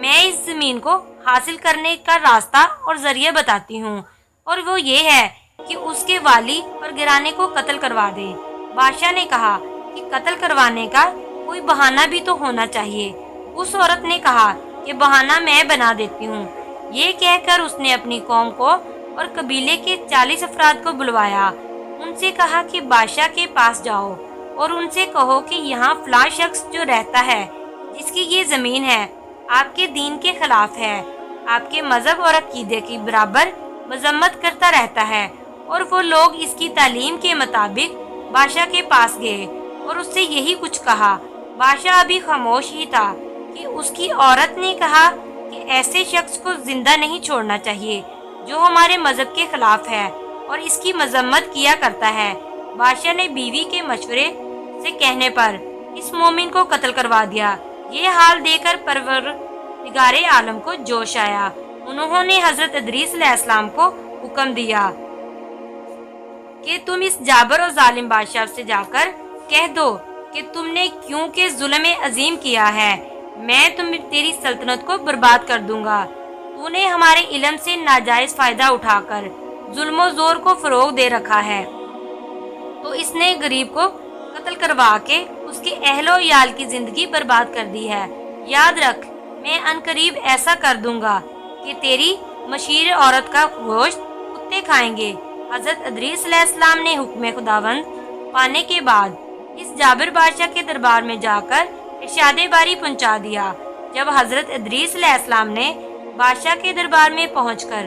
میں اس زمین کو حاصل کرنے کا راستہ اور ذریعہ بتاتی ہوں، اور وہ یہ ہے کہ اس کے والی اور گرانے کو قتل کروا دے۔ بادشاہ نے کہا کہ قتل کروانے کا کوئی بہانہ بھی تو ہونا چاہیے۔ اس عورت نے کہا کہ بہانہ میں بنا دیتی ہوں۔ یہ کہہ کر اس نے اپنی قوم کو اور قبیلے کے 40 افراد کو بلوایا۔ ان سے کہا کہ بادشاہ کے پاس جاؤ اور ان سے کہو کہ یہاں فلاں شخص جو رہتا ہے، جس کی یہ زمین ہے، آپ کے دین کے خلاف ہے، آپ کے مذہب اور عقیدے کی برابر مذمت کرتا رہتا ہے۔ اور وہ لوگ اس کی تعلیم کے مطابق بادشاہ کے پاس گئے اور اس سے یہی کچھ کہا۔ بادشاہ ابھی خاموش ہی تھا کہ اس کی عورت نے کہا کہ ایسے شخص کو زندہ نہیں چھوڑنا چاہیے جو ہمارے مذہب کے خلاف ہے اور اس کی مذمت کیا کرتا ہے۔ بادشاہ نے بیوی کے مشورے سے کہنے پر اس مومن کو قتل کروا دیا۔ یہ حال دیکھ کر پروردگار عالم کو جوش آیا۔ انہوں نے حضرت ادریس علیہ السلام کو حکم دیا کہ تم اس جابر اور ظالم بادشاہ سے جا کر کہہ دو کہ تم نے کیونکہ ظلم عظیم کیا ہے، میں تیری سلطنت کو برباد کر دوں گا۔ تو نے ہمارے علم سے ناجائز فائدہ اٹھا کر ظلم و زور کو فروغ دے رکھا ہے، تو اس نے غریب کو قتل کروا کے اس کے اہل و عیال کی زندگی برباد کر دی ہے۔ یاد رکھ، میں عنقریب ایسا کر دوں گا کہ تیری مشیر عورت کا گوشت کتے کھائیں گے۔ حضرت ادریس علیہ السلام نے حکم خداوند پانے کے بعد اس جابر بادشاہ کے دربار میں جا کر ارشاد باری پہنچا دیا۔ جب حضرت ادریس علیہ السلام نے بادشاہ کے دربار میں پہنچ کر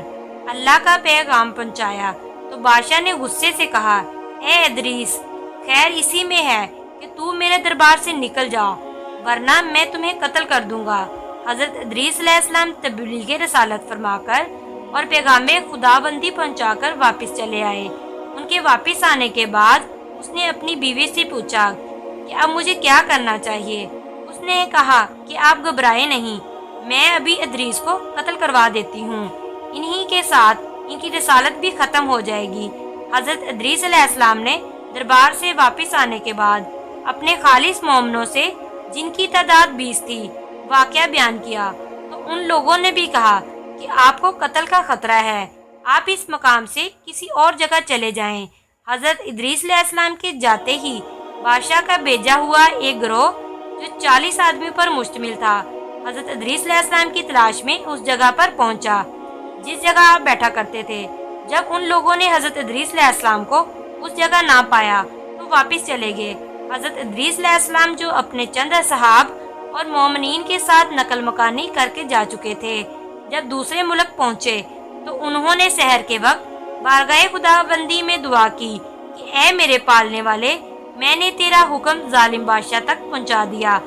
اللہ کا پیغام پہنچایا تو بادشاہ نے غصے سے کہا، اے ادریس، خیر اسی میں ہے کہ تو میرے دربار سے نکل جا، ورنہ میں تمہیں قتل کر دوں گا۔ حضرت ادریس علیہ السلام تبلیغ رسالت فرما کر اور پیغام خدا بندی پہنچا کر واپس چلے آئے۔ ان کے واپس آنے کے بعد اس نے اپنی بیوی سے پوچھا کہ اب مجھے کیا کرنا چاہیے۔ اس نے کہا کہ آپ گھبرائے نہیں، میں ابھی ادریس کو قتل کروا دیتی ہوں، انہی کے ساتھ ان کی رسالت بھی ختم ہو جائے گی۔ حضرت ادریس علیہ السلام نے دربار سے واپس آنے کے بعد اپنے خالص مومنوں سے، جن کی تعداد 20 تھی، واقعہ بیان کیا تو ان لوگوں نے بھی کہا کہ آپ کو قتل کا خطرہ ہے، آپ اس مقام سے کسی اور جگہ چلے جائیں۔ حضرت ادریس علیہ السلام کے جاتے ہی بادشاہ کا بھیجا ہوا ایک گروہ جو 40 آدمیوں پر مشتمل تھا، حضرت ادریس علیہ السلام کی تلاش میں اس جگہ پر پہنچا جس جگہ آپ بیٹھا کرتے تھے۔ جب ان لوگوں نے حضرت ادریس علیہ السلام کو اس جگہ نہ پایا تو واپس چلے گئے۔ حضرت ادریس علیہ السلام جو اپنے چند اصحاب اور مومنین کے ساتھ نقل مکانی کر کے جا چکے تھے، جب دوسرے ملک پہنچے تو انہوں نے سحر کے وقت بارگاہ خدا بندی میں دعا کی کہ اے میرے پالنے والے، میں نے تیرا حکم ظالم بادشاہ تک پہنچا دیا،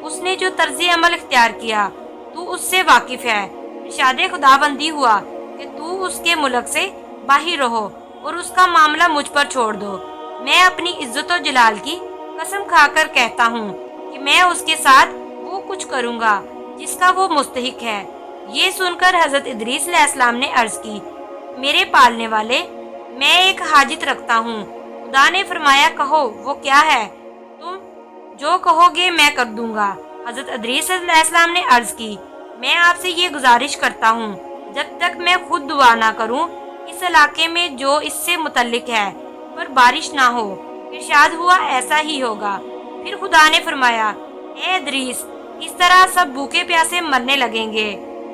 اس نے جو طرز عمل اختیار کیا تو اس سے واقف ہے۔ ارشاد خدا بندی ہوا کہ تو اس کے ملک سے باہر رہو اور اس کا معاملہ مجھ پر چھوڑ دو۔ میں اپنی عزت و جلال کی قسم کھا کر کہتا ہوں کہ میں اس کے ساتھ وہ کچھ کروں گا جس کا وہ مستحق ہے۔ یہ سن کر حضرت ادریس علیہ السلام نے عرض کی، میرے پالنے والے، میں ایک حاجت رکھتا ہوں۔ خدا نے فرمایا، کہو وہ کیا ہے؟ تم جو کہو گے میں کر دوں گا۔ حضرت ادریس علیہ السلام نے عرض کی، میں آپ سے یہ گزارش کرتا ہوں جب تک میں خود دعا نہ کروں اس علاقے میں جو اس سے متعلق ہے پر بارش نہ ہو۔ ارشاد ہوا ایسا ہی ہوگا۔ پھر خدا نے فرمایا، اے ادریس، اس طرح سب بھوکے پیاسے مرنے لگیں گے۔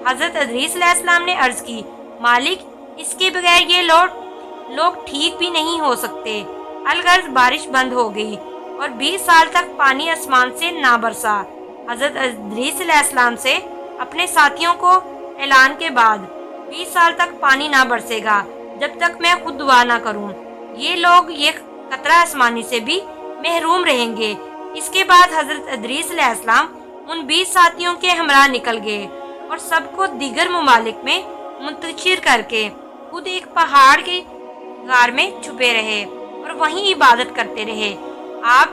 حضرت ادریس علیہ السلام نے عرض کی، مالک، اس کے بغیر یہ لوگ ٹھیک بھی نہیں ہو سکتے۔ الغرض بارش بند ہو گئی اور 20 سال تک پانی آسمان سے نہ برسا۔ حضرت ادریس علیہ السلام سے اپنے ساتھیوں کو اعلان کے بعد 20 سال تک پانی نہ برسے گا جب تک میں خود دعا نہ کروں۔ یہ لوگ یہ قطرہ آسمانی سے بھی محروم رہیں گے۔ اس کے بعد حضرت ادریس علیہ السلام ان 20 ساتھیوں کے ہمراہ نکل گئے اور سب کو دیگر ممالک میں منتشر کر کے خود ایک پہاڑ کے غار میں چھپے رہے اور وہیں عبادت کرتے رہے۔ آپ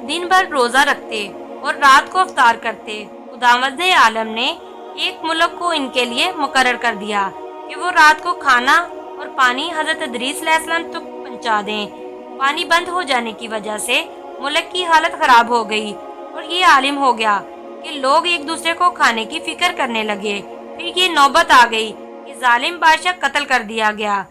دن بھر روزہ رکھتے اور رات کو افطار کرتے۔ خداوند عالم نے ایک ملک کو ان کے لیے مقرر کر دیا کہ وہ رات کو کھانا اور پانی حضرت ادریس علیہ السلام تک پہنچا دیں۔ پانی بند ہو جانے کی وجہ سے ملک کی حالت خراب ہو گئی اور یہ عالم ہو گیا کہ لوگ ایک دوسرے کو کھانے کی فکر کرنے لگے۔ پھر یہ نوبت آ گئی کہ ظالم بادشاہ قتل کر دیا گیا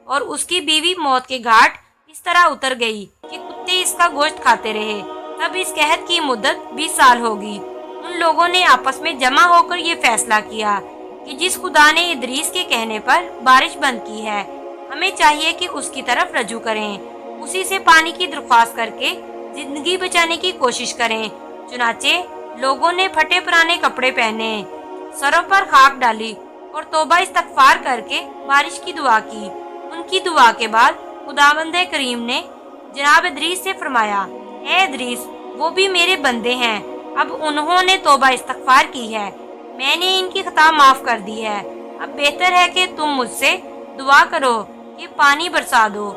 اور اس کی بیوی موت کے گھاٹ اس طرح اتر گئی کہ کتے اس کا گوشت کھاتے رہے۔ تب اس قحط کی مدت 20 سال ہوگی۔ ان لوگوں نے آپس میں جمع ہو کر یہ فیصلہ کیا کہ جس خدا نے ادریس کے کہنے پر بارش بند کی ہے، ہمیں چاہیے کہ اس کی طرف رجوع کریں، اسی سے پانی کی درخواست کر کے زندگی بچانے کی کوشش کریں۔ چنانچہ لوگوں نے پھٹے پرانے کپڑے پہنے، سروں پر خاک ڈالی اور توبہ استغفار کر کے بارش کی دعا کی۔ ان کی دعا کے بعد خداوند کریم نے جناب ادریس سے فرمایا، اے ادریس، وہ بھی میرے بندے ہیں، اب انہوں نے توبہ استغفار کی ہے، میں نے ان کی خطا معاف کر دی ہے، اب بہتر ہے کہ تم مجھ سے دعا کرو کہ پانی برسا دو۔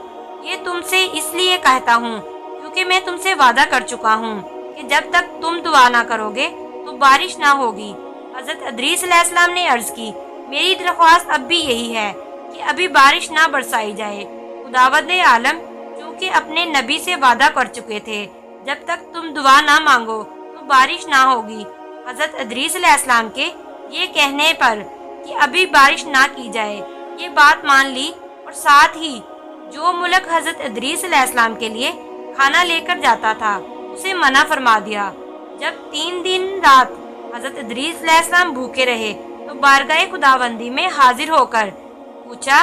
یہ تم سے اس لیے کہتا ہوں کیونکہ میں تم سے وعدہ کر چکا ہوں کہ جب تک تم دعا نہ کرو گے تو بارش نہ ہوگی۔ حضرت ادریس علیہ السلام نے عرض کی، میری درخواست اب بھی یہی ہے کہ ابھی بارش نہ برسائی جائے۔ خداوند عالم چونکہ اپنے نبی سے وعدہ کر چکے تھے، جب تک تم دعا نہ مانگو تو بارش نہ ہوگی۔ حضرت ادریس علیہ السلام کے یہ کہنے پر کہ ابھی بارش نہ کی جائے، یہ بات مان لی اور ساتھ ہی جو ملک حضرت ادریس علیہ السلام کے لیے کھانا لے کر جاتا تھا اسے منع فرما دیا۔ جب 3 دن رات حضرت ادریس علیہ السلام بھوکے رہے تو بارگاہ خداوندی میں حاضر ہو کر پوچھا،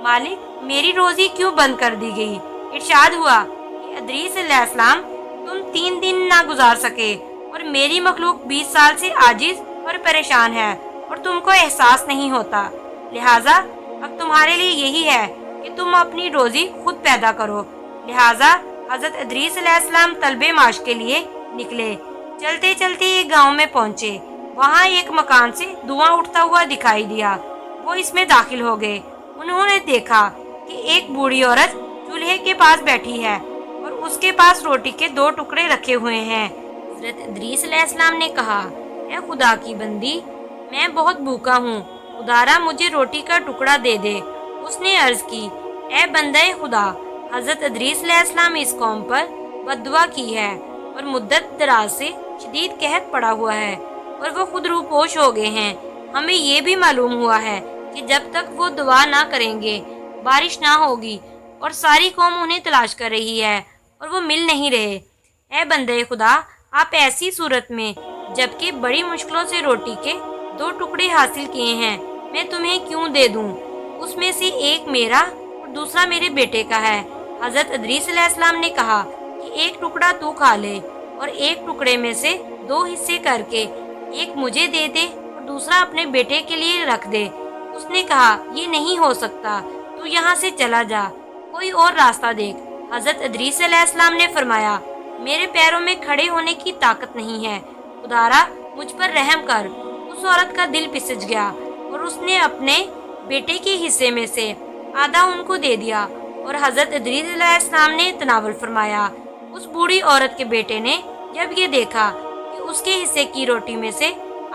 مالک، میری روزی کیوں بند کر دی گئی؟ ارشاد ہوا کہ ادریس علیہ السلام، تم 3 دن نہ گزار سکے اور میری مخلوق 20 سال سے عاجز اور پریشان ہے اور تم کو احساس نہیں ہوتا، لہٰذا اب تمہارے لیے یہی ہے کہ تم اپنی روزی خود پیدا کرو۔ لہٰذا حضرت ادریس علیہ السلام طلب معاش کے لیے نکلے۔ چلتے چلتے ایک گاؤں میں پہنچے، وہاں ایک مکان سے دھواں اٹھتا ہوا دکھائی دیا، وہ اس میں داخل ہو گئے۔ انہوں نے دیکھا کہ ایک بوڑھی عورت چولہے کے پاس بیٹھی ہے اور اس کے پاس روٹی کے 2 ٹکڑے رکھے ہوئے ہیں۔ حضرت ادریس علیہ السلام نے کہا، اے خدا کی بندی، میں بہت بھوکا ہوں، خدارا مجھے روٹی کا ٹکڑا دے دے۔ اس نے عرض کی، اے بندہ خدا، حضرت ادریس علیہ السلام اس قوم پر بددعا کی ہے اور مدت دراز سے شدید قحط پڑا ہوا ہے اور وہ خود روپوش ہو گئے ہیں۔ ہمیں یہ بھی معلوم ہوا ہے کہ جب تک وہ دعا نہ کریں گے بارش نہ ہوگی اور ساری قوم انہیں تلاش کر رہی ہے اور وہ مل نہیں رہے۔ اے بندے خدا، آپ ایسی صورت میں جبکہ بڑی مشکلوں سے روٹی کے 2 ٹکڑے حاصل کیے ہیں، میں تمہیں کیوں دے دوں؟ اس میں سے ایک میرا اور دوسرا میرے بیٹے کا ہے۔ حضرت ادریس علیہ السلام نے کہا کہ ایک ٹکڑا تو کھا لے اور ایک ٹکڑے میں سے 2 حصے کر کے ایک مجھے دے دے اور دوسرا اپنے بیٹے کے لیے رکھ دے۔ اس نے کہا، یہ نہیں ہو سکتا، تو یہاں سے چلا جا، کوئی اور راستہ دیکھ۔ حضرت ادریس علیہ السلام نے فرمایا، میرے پیروں میں کھڑے ہونے کی طاقت نہیں ہے، خدارا مجھ پر رحم کر۔ اس عورت کا دل پسج گیا اور اس نے اپنے بیٹے کے حصے میں سے آدھا ان کو دے دیا اور حضرت ادریس علیہ السلام نے تناول فرمایا۔ اس بوڑھی عورت کے بیٹے نے جب یہ دیکھا کہ اس کے حصے کی روٹی میں سے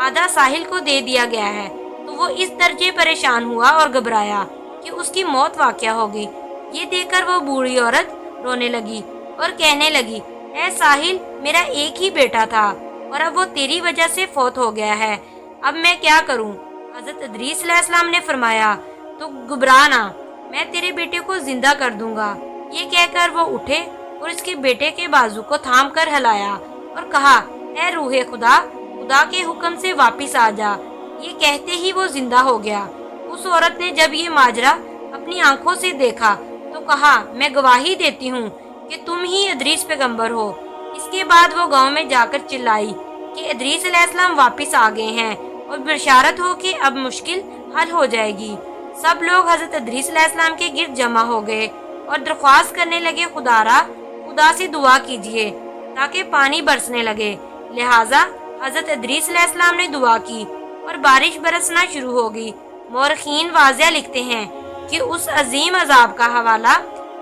آدھا ساحل کو دے دیا گیا ہے تو وہ اس درجے پریشان ہوا اور گھبرایا کہ اس کی موت واقع ہوگی۔ یہ دیکھ کر وہ بوڑھی عورت رونے لگی اور کہنے لگی، اے ساحل، میرا ایک ہی بیٹا تھا اور اب وہ تیری وجہ سے فوت ہو گیا ہے، اب میں کیا کروں؟ حضرت ادریس علیہ السلام نے فرمایا، تو گھبرا نہ، میں تیرے بیٹے کو زندہ کر دوں گا۔ یہ کہہ کر وہ اٹھے اور اس کے بیٹے کے بازو کو تھام کر ہلایا اور کہا، اے روح خدا، خدا کے حکم سے واپس آ جا۔ یہ کہتے ہی وہ زندہ ہو گیا۔ اس عورت نے جب یہ ماجرا اپنی آنکھوں سے دیکھا تو کہا، میں گواہی دیتی ہوں کہ تم ہی ادریس پیغمبر ہو۔ اس کے بعد وہ گاؤں میں جا کر چلائی کہ ادریس علیہ السلام واپس آ گئے ہیں اور بشارت ہو کہ اب مشکل حل ہو جائے گی۔ سب لوگ حضرت ادریس علیہ السلام کے گرد جمع ہو گئے اور درخواست کرنے لگے، خدا سے دعا کیجیے تاکہ پانی برسنے لگے۔ لہٰذا حضرت ادریس علیہ السلام نے دعا کی اور بارش برسنا شروع ہو گئی۔ مورخین واضح لکھتے ہیں کہ اس عظیم عذاب کا حوالہ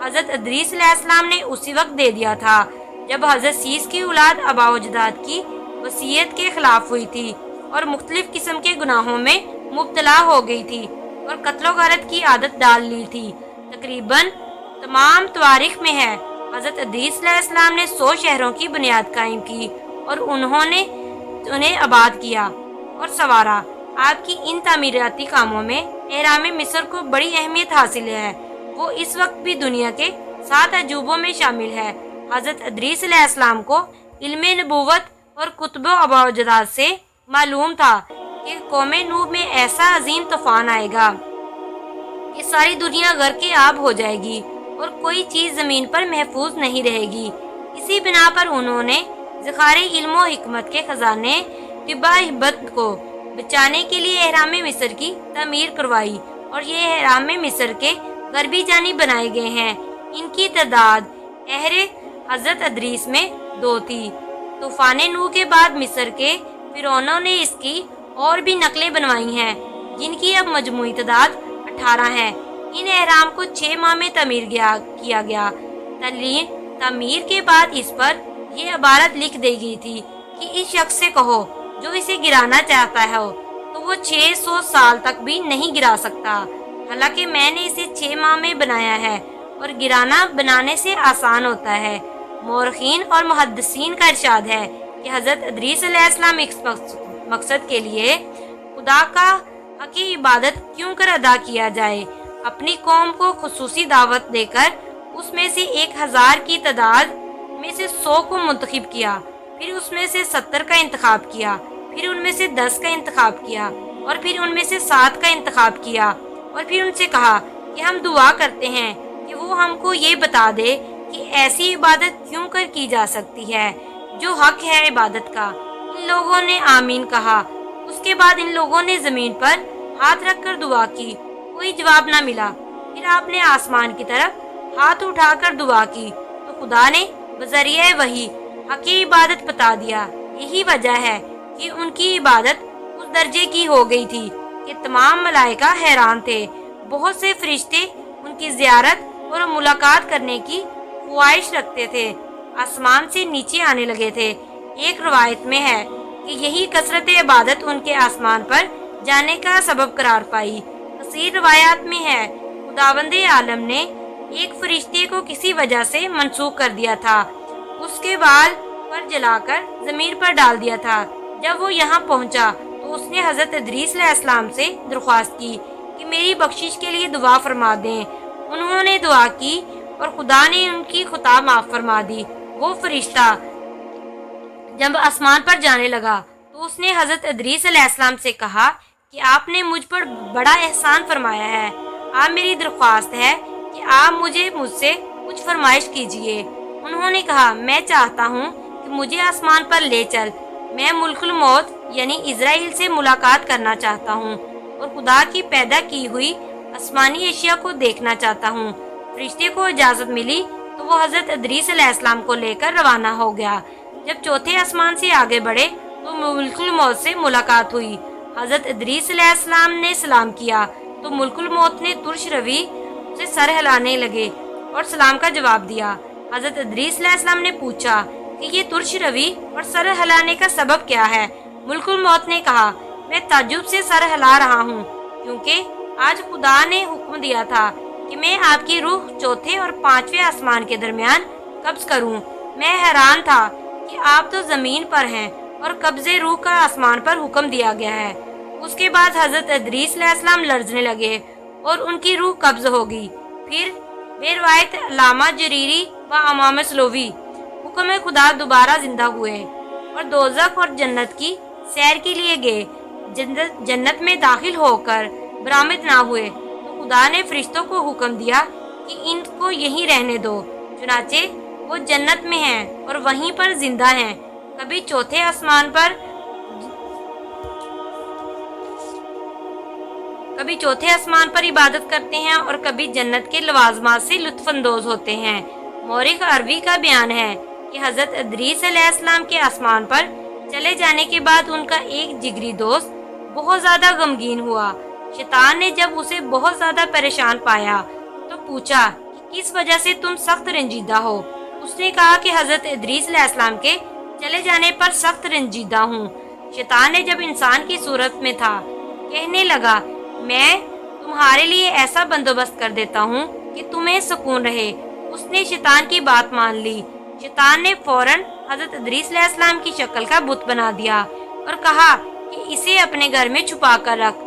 حضرت ادریس علیہ السلام نے اسی وقت دے دیا تھا جب حضرت سیس کی اولاد آباء و اجداد کی وصیت کے خلاف ہوئی تھی اور مختلف قسم کے گناہوں میں مبتلا ہو گئی تھی اور قتل و غارت کی عادت ڈال لی تھی۔ تقریباً تمام تواریخ میں ہے، حضرت ادریس علیہ السلام نے 100 شہروں کی بنیاد قائم کی اور انہوں نے انہیں آباد کیا اور سنوارا۔ آپ کی ان تعمیراتی کاموں میں اہرام مصر کو بڑی اہمیت حاصل ہے۔ وہ اس وقت بھی دنیا کے 7 عجوبوں میں شامل ہے۔ حضرت ادریس علیہ السلام کو علم نبوت اور کتب و ابجدات سے معلوم تھا کہ قوم نوح میں ایسا عظیم طوفان آئے گا کہ ساری دنیا غرق آب ہو جائے گی اور کوئی چیز زمین پر محفوظ نہیں رہے گی۔ اسی بنا پر انہوں نے ذخائر علم و حکمت کے خزانے طب ہبت کو بچانے کے لیے اہرام مصر کی تعمیر کروائی، اور یہ اہرام مصر کے غربی جانب بنائے گئے ہیں۔ ان کی تعداد اہر حضرت ادریس میں 2 تھی۔ طوفان نوح کے بعد مصر کے فرعونوں نے اس کی اور بھی نقلیں بنوائی ہیں، جن کی اب مجموعی تعداد 18 ہے۔ ان اہرام کو 6 ماہ میں تعمیر کیا گیا۔ تعمیر کے بعد اس پر یہ عبارت لکھ دی گئی تھی کہ اس شخص سے کہو جو اسے گرانا چاہتا ہے تو وہ 600 سال تک بھی نہیں گرا سکتا، حالانکہ میں نے اسے 6 ماہ میں بنایا ہے، اور گرانا بنانے سے آسان ہوتا ہے۔ مورخین اور محدثین کا ارشاد ہے کہ حضرت ادریس علیہ السلام اس مقصد کے لیے خدا کا حق عبادت کیوں کر ادا کیا جائے، اپنی قوم کو خصوصی دعوت دے کر اس میں سے 1000 کی تعداد میں سے 100 کو منتخب کیا، پھر اس میں سے 70 کا انتخاب کیا، پھر ان میں سے 10 کا انتخاب کیا، اور پھر ان میں سے 7 کا انتخاب کیا، اور پھر ان سے کہا کہ ہم دعا کرتے ہیں کہ وہ ہم کو یہ بتا دے کہ ایسی عبادت کیوں کر کی جا سکتی ہے جو حق ہے عبادت کا۔ ان لوگوں نے آمین کہا۔ اس کے بعد ان لوگوں نے زمین پر ہاتھ رکھ کر دعا کی، کوئی جواب نہ ملا۔ پھر آپ نے آسمان کی طرف ہاتھ اٹھا کر دعا کی تو خدا نے بذریعہ وحی حق عبادت بتا دیا۔ یہی وجہ ہے کہ ان کی عبادت اس درجے کی ہو گئی تھی کہ تمام ملائکہ حیران تھے۔ بہت سے فرشتے ان کی زیارت اور ملاقات کرنے کی خواہش رکھتے تھے، آسمان سے نیچے آنے لگے تھے۔ ایک روایت میں ہے کہ یہی کثرت عبادت ان کے آسمان پر جانے کا سبب قرار پائی۔ کثیر روایات میں ہے خداوند عالم نے ایک فرشتے کو کسی وجہ سے منسوخ کر دیا تھا، اس کے بال پر جلا کر زمین پر ڈال دیا تھا۔ جب وہ یہاں پہنچا تو اس نے حضرت ادریس علیہ السلام سے درخواست کی کہ میری بخشش کے لیے دعا فرما دیں۔ انہوں نے دعا کی اور خدا نے ان کی خطا معاف فرما دی۔ وہ فرشتہ جب آسمان پر جانے لگا تو اس نے حضرت ادریس علیہ السلام سے کہا کہ آپ نے مجھ پر بڑا احسان فرمایا ہے، آپ میری درخواست ہے کہ آپ مجھ سے کچھ فرمائش کیجیے۔ انہوں نے کہا میں چاہتا ہوں کہ مجھے آسمان پر لے چل، میں ملک الموت یعنی اسرائیل سے ملاقات کرنا چاہتا ہوں اور خدا کی پیدا کی ہوئی آسمانی اشیاء کو دیکھنا چاہتا ہوں۔ فرشتے کو اجازت ملی تو وہ حضرت ادریس علیہ السلام کو لے کر روانہ ہو گیا۔ جب چوتھے آسمان سے آگے بڑھے تو ملک الموت سے ملاقات ہوئی۔ حضرت ادریس علیہ السلام نے سلام کیا تو ملک الموت نے ترش روی سے سر ہلانے لگے اور سلام کا جواب دیا۔ حضرت ادریس علیہ السلام نے پوچھا کہ یہ ترش روی اور سر ہلانے کا سبب کیا ہے؟ ملک الموت نے کہا میں تعجب سے سر ہلا رہا ہوں کیونکہ آج خدا نے حکم دیا تھا کہ میں آپ کی روح چوتھے اور 5ویں آسمان کے درمیان قبض کروں۔ میں حیران تھا کہ آپ تو زمین پر ہیں اور قبضے روح کا آسمان پر حکم دیا گیا ہے۔ اس کے بعد حضرت ادریس علیہ السلام لرزنے لگے اور ان کی روح قبض ہو گئی۔ پھر بے روایت علامہ جریری و امام سلوی حکم خدا دوبارہ زندہ ہوئے اور دوزخ اور جنت کی سیر کے لیے گئے۔ جنت میں داخل ہو کر برآمد نہ ہوئے تو خدا نے فرشتوں کو حکم دیا کہ ان کو یہیں رہنے دو۔ چنانچہ وہ جنت میں ہیں اور وہیں پر زندہ ہیں، کبھی چوتھے آسمان پر عبادت کرتے ہیں اور کبھی جنت کے لوازمات سے لطف اندوز ہوتے ہیں۔ مورخ عربی کا بیان ہے کہ حضرت ادریس علیہ السلام کے آسمان پر چلے جانے کے بعد ان کا ایک جگری دوست بہت زیادہ غمگین ہوا۔ شیطان نے جب اسے بہت زیادہ پریشان پایا تو پوچھا کہ کس وجہ سے تم سخت رنجیدہ ہو؟ اس نے کہا کہ حضرت ادریس علیہ السلام کے چلے جانے پر سخت رنجیدہ ہوں۔ شیطان نے جب انسان کی صورت میں تھا کہنے لگا میں تمہارے لیے ایسا بندوبست کر دیتا ہوں کہ تمہیں سکون رہے۔ اس نے شیطان کی بات مان لی۔ شیطان نے فوراً حضرت ادریس علیہ السلام کی شکل کا بت بنا دیا اور کہا کہ اسے اپنے گھر میں چھپا کر رکھ،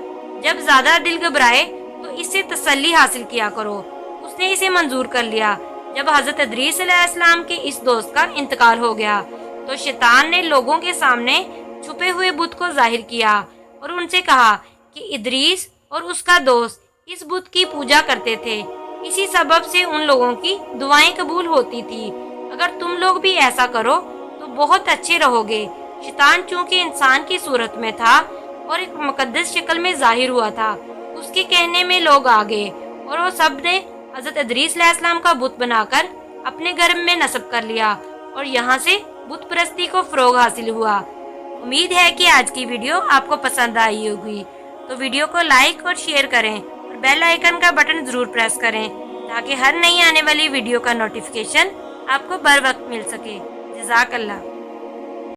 جب زیادہ دل گھبرائے تو اس سے تسلی حاصل کیا کرو۔ اس نے اسے منظور کر لیا۔ جب حضرت ادریس علیہ السلام کے اس دوست کا انتقال ہو گیا تو شیطان نے لوگوں کے سامنے چھپے ہوئے بت کو ظاہر کیا اور ان سے کہا کہ ادریس اور اس کا دوست اس بت کی پوجا کرتے تھے، اسی سبب سے ان لوگوں کی دعائیں قبول ہوتی تھی۔ اگر تم لوگ بھی ایسا کرو تو بہت اچھے رہو گے۔ شیطان چونکہ انسان کی صورت میں تھا اور ایک مقدس شکل میں ظاہر ہوا تھا، اس کے کہنے میں لوگ آ گئے اور وہ سب نے حضرت ادریس علیہ السلام کا بت بنا کر اپنے گھر میں نصب کر لیا اور یہاں سے بت پرستی کو فروغ حاصل ہوا۔ امید ہے کہ آج کی ویڈیو آپ کو پسند آئی ہوگی، تو ویڈیو کو لائک اور شیئر کریں اور بیل آئیکن کا بٹن ضرور پریس کریں تاکہ ہر نئی آنے والی ویڈیو کا نوٹیفیکیشن آپ کو بر وقت مل سکے۔ جزاک اللہ۔